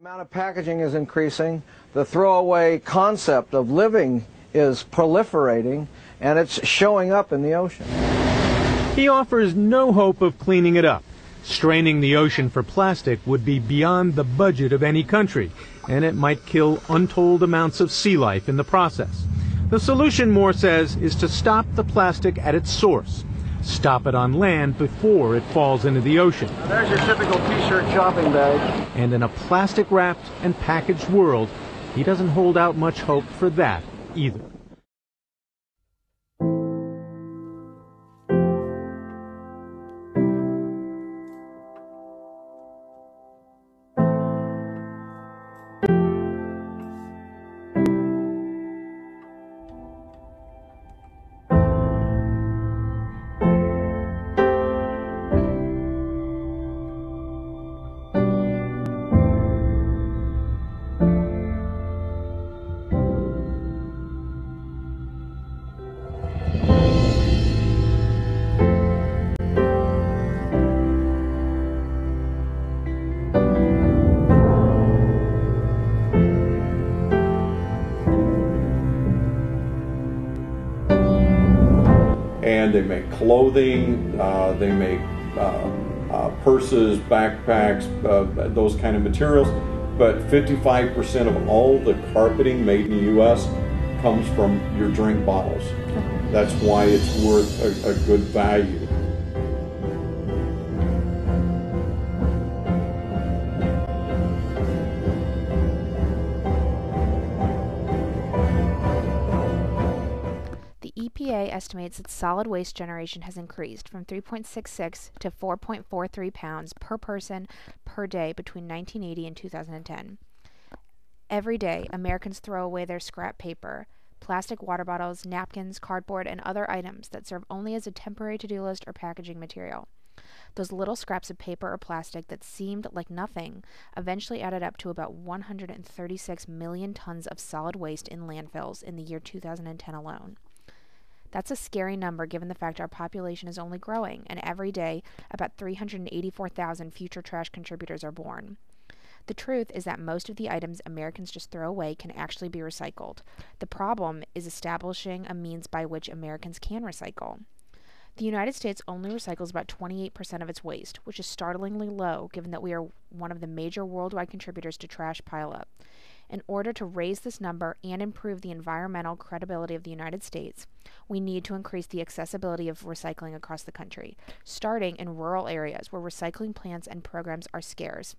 The amount of packaging is increasing. The throwaway concept of living is proliferating, and it's showing up in the ocean. He offers no hope of cleaning it up. Straining the ocean for plastic would be beyond the budget of any country, and it might kill untold amounts of sea life in the process. The solution, Moore says, is to stop the plastic at its source. Stop it on land before it falls into the ocean. There's your typical t-shirt shopping bag. And in a plastic-wrapped and packaged world, he doesn't hold out much hope for that either. And they make clothing, they make purses, backpacks, those kind of materials. But 55% of all the carpeting made in the U.S. comes from your drink bottles. That's why it's worth a good value. The EPA estimates that solid waste generation has increased from 3.66 to 4.43 pounds per person per day between 1980 and 2010. Every day, Americans throw away their scrap paper, plastic water bottles, napkins, cardboard, and other items that serve only as a temporary to-do list or packaging material. Those little scraps of paper or plastic that seemed like nothing eventually added up to about 136 million tons of solid waste in landfills in the year 2010 alone. That's a scary number given the fact our population is only growing, and every day about 384,000 future trash contributors are born. The truth is that most of the items Americans just throw away can actually be recycled. The problem is establishing a means by which Americans can recycle. The United States only recycles about 28% of its waste, which is startlingly low given that we are one of the major worldwide contributors to trash pileup. In order to raise this number and improve the environmental credibility of the United States, we need to increase the accessibility of recycling across the country, starting in rural areas where recycling plants and programs are scarce.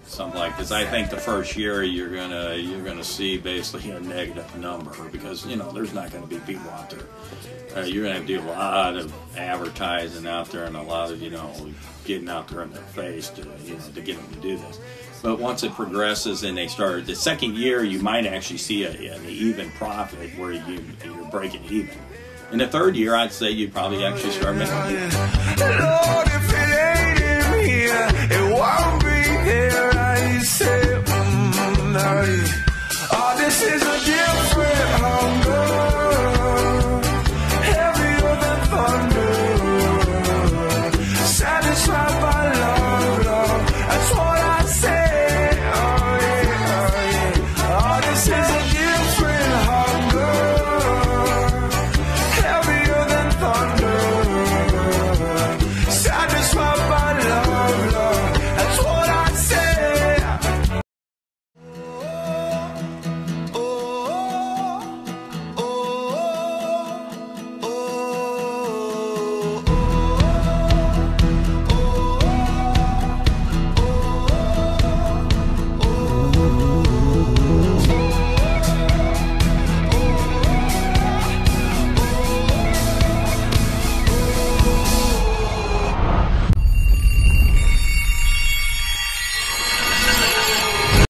Something like this. I think the first year you're gonna see basically a negative number because there's not going to be people out there. You're going to have to do a lot of advertising out there and a lot of getting out there in their face to to get them to do this. But once it progresses and they start the second year, you might actually see an even profit where you're breaking even. In the third year, I'd say you'd probably actually start making money.